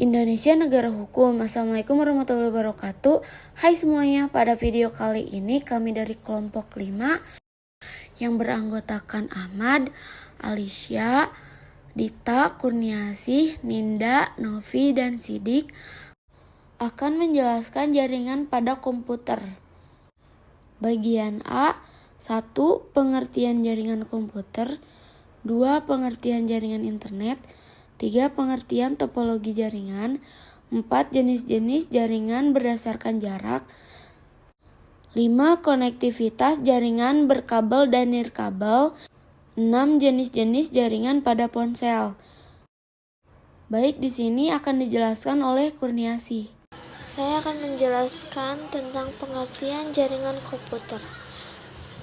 Indonesia negara hukum. Assalamualaikum warahmatullahi wabarakatuh. Hai semuanya, pada video kali ini kami dari kelompok 5 yang beranggotakan Ahmad, Alicia, Dita, Kurniasih, Ninda, Novi, dan Sidik akan menjelaskan jaringan pada komputer. Bagian A, 1. Pengertian jaringan komputer, 2. Pengertian jaringan internet, 3. Pengertian topologi jaringan, 4. Jenis-jenis jaringan berdasarkan jarak, 5. Konektivitas jaringan berkabel dan nirkabel, 6. Jenis-jenis jaringan pada ponsel. Baik, di sini akan dijelaskan oleh Kurniasih. Saya akan menjelaskan tentang pengertian jaringan komputer.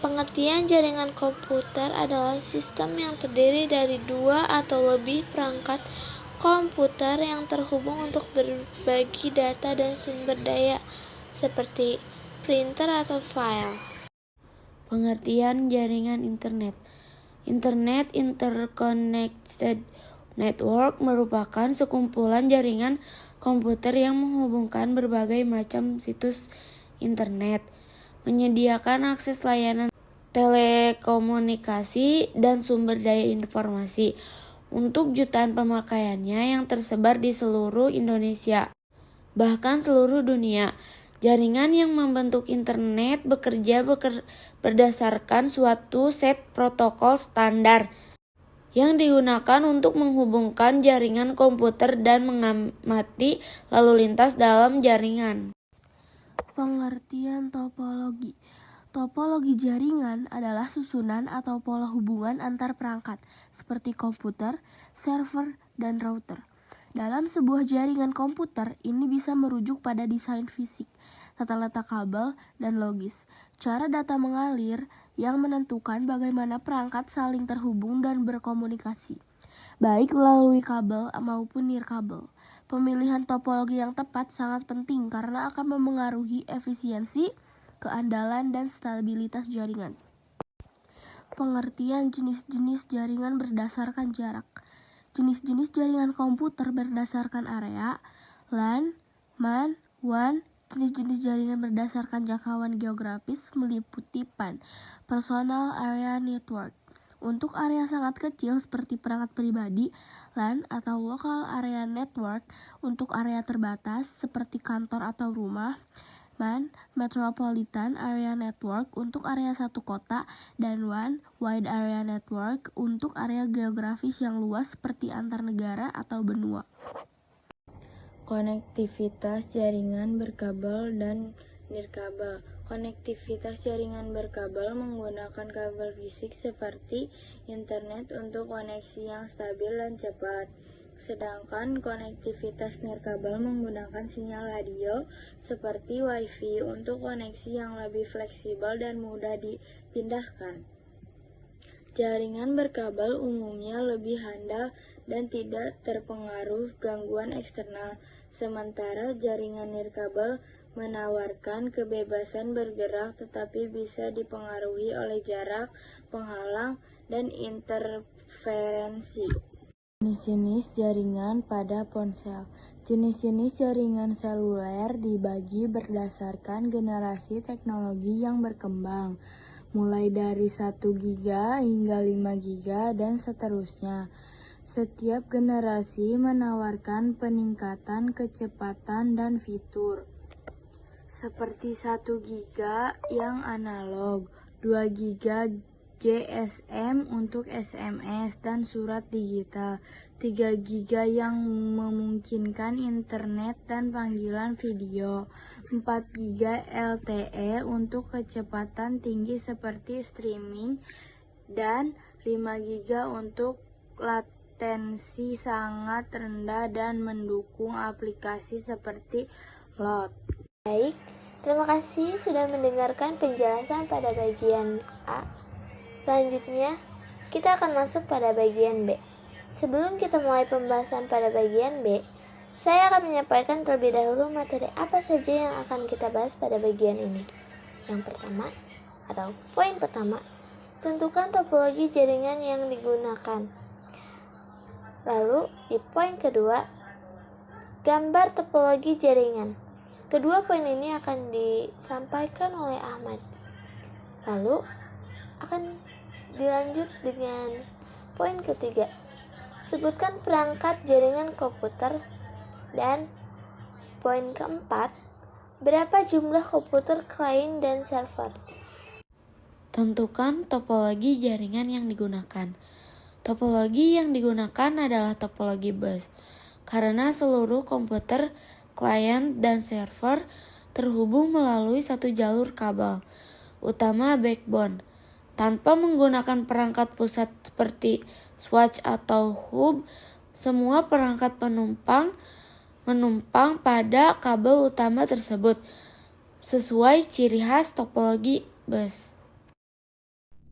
Pengertian jaringan komputer adalah sistem yang terdiri dari 2 atau lebih perangkat komputer yang terhubung untuk berbagi data dan sumber daya seperti printer atau file. Pengertian jaringan internet. Internet Interconnected Network merupakan sekumpulan jaringan komputer yang menghubungkan berbagai macam situs internet, menyediakan akses layanan telekomunikasi dan sumber daya informasi untuk jutaan pemakaiannya yang tersebar di seluruh Indonesia, bahkan seluruh dunia. Jaringan yang membentuk internet bekerja berdasarkan suatu set protokol standar yang digunakan untuk menghubungkan jaringan komputer dan mengamati lalu lintas dalam jaringan. Pengertian topologi. Topologi jaringan adalah susunan atau pola hubungan antar perangkat, seperti komputer, server, dan router. Dalam sebuah jaringan komputer, ini bisa merujuk pada desain fisik, tata letak kabel, dan logis. Cara data mengalir yang menentukan bagaimana perangkat saling terhubung dan berkomunikasi, baik melalui kabel maupun nirkabel. Pemilihan topologi yang tepat sangat penting karena akan memengaruhi efisiensi, keandalan, dan stabilitas jaringan. Pengertian jenis-jenis jaringan berdasarkan jarak. Jenis-jenis jaringan komputer berdasarkan area, LAN, MAN, WAN. Jenis-jenis jaringan berdasarkan jangkauan geografis meliputi PAN, Personal Area Network. Untuk area sangat kecil seperti perangkat pribadi, LAN atau Local Area Network. Untuk area terbatas seperti kantor atau rumah, MAN, Metropolitan Area Network untuk area satu kota, dan WAN, Wide Area Network untuk area geografis yang luas seperti antar negara atau benua. Konektivitas jaringan berkabel dan nirkabel. Konektivitas jaringan berkabel menggunakan kabel fisik seperti internet untuk koneksi yang stabil dan cepat. Sedangkan konektivitas nirkabel menggunakan sinyal radio seperti Wi-Fi untuk koneksi yang lebih fleksibel dan mudah dipindahkan. Jaringan berkabel umumnya lebih handal dan tidak terpengaruh gangguan eksternal, sementara jaringan nirkabel menawarkan kebebasan bergerak tetapi bisa dipengaruhi oleh jarak, penghalang, dan interferensi. Jenis-jenis jaringan pada ponsel. Jenis-jenis jaringan seluler dibagi berdasarkan generasi teknologi yang berkembang, mulai dari 1 GB hingga 5 GB dan seterusnya. Setiap generasi menawarkan peningkatan kecepatan dan fitur, seperti 1 GB yang analog, 2 GB GSM untuk SMS dan surat digital, 3 GB yang memungkinkan internet dan panggilan video, 4 GB LTE untuk kecepatan tinggi seperti streaming, dan 5 GB untuk latensi sangat rendah dan mendukung aplikasi seperti LOT. Baik, terima kasih sudah mendengarkan penjelasan pada bagian A. Selanjutnya, kita akan masuk pada bagian B. Sebelum kita mulai pembahasan pada bagian B, saya akan menyampaikan terlebih dahulu materi apa saja yang akan kita bahas pada bagian ini. Yang pertama, atau poin pertama, tentukan topologi jaringan yang digunakan. Lalu, di poin kedua, Gambar topologi jaringan. Kedua poin ini akan disampaikan oleh Ahmad. Lalu akan dilanjut dengan poin ketiga. Sebutkan perangkat jaringan komputer. Dan poin keempat, berapa jumlah komputer klien dan server? Tentukan topologi jaringan yang digunakan. Topologi yang digunakan adalah topologi bus, karena seluruh komputer, klien, dan server terhubung melalui satu jalur kabel utama backbone, tanpa menggunakan perangkat pusat seperti switch atau hub. Semua perangkat menumpang pada kabel utama tersebut sesuai ciri khas topologi bus.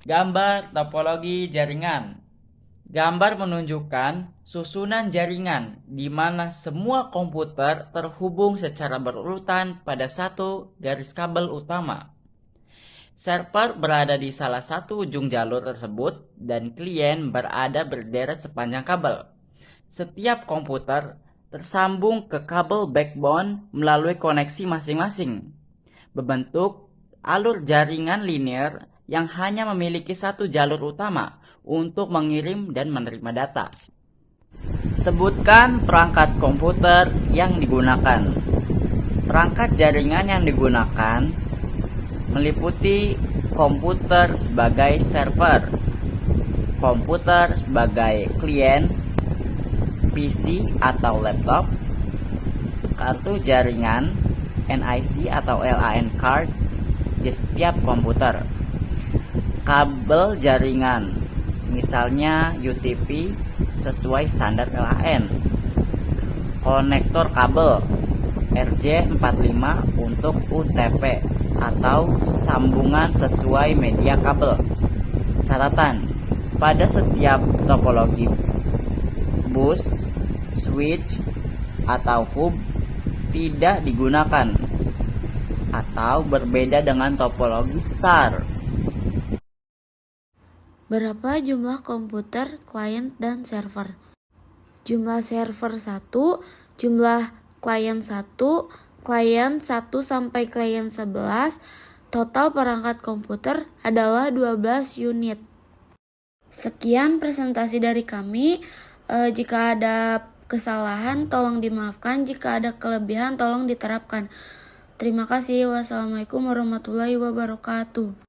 Gambar topologi jaringan. Gambar menunjukkan susunan jaringan di mana semua komputer terhubung secara berurutan pada satu garis kabel utama. Server berada di salah satu ujung jalur tersebut dan klien berada berderet sepanjang kabel. Setiap komputer tersambung ke kabel backbone melalui koneksi masing-masing, berbentuk alur jaringan linear yang hanya memiliki satu jalur utama untuk mengirim dan menerima data. Sebutkan perangkat komputer yang digunakan. Perangkat jaringan yang digunakan meliputi komputer sebagai server, komputer sebagai klien, PC atau laptop, kartu jaringan, NIC atau LAN card di setiap komputer, kabel jaringan, misalnya UTP sesuai standar LAN, konektor kabel RJ45 untuk UTP atau sambungan sesuai media kabel. Catatan, pada setiap topologi bus, switch, atau hub tidak digunakan atau berbeda dengan topologi star. Berapa jumlah komputer, klien, dan server? Jumlah server 1, jumlah klien 1, klien 1 sampai klien 11, total perangkat komputer adalah 12 unit. Sekian presentasi dari kami. Jika ada kesalahan tolong dimaafkan, jika ada kelebihan tolong diterapkan. Terima kasih. Wassalamualaikum warahmatullahi wabarakatuh.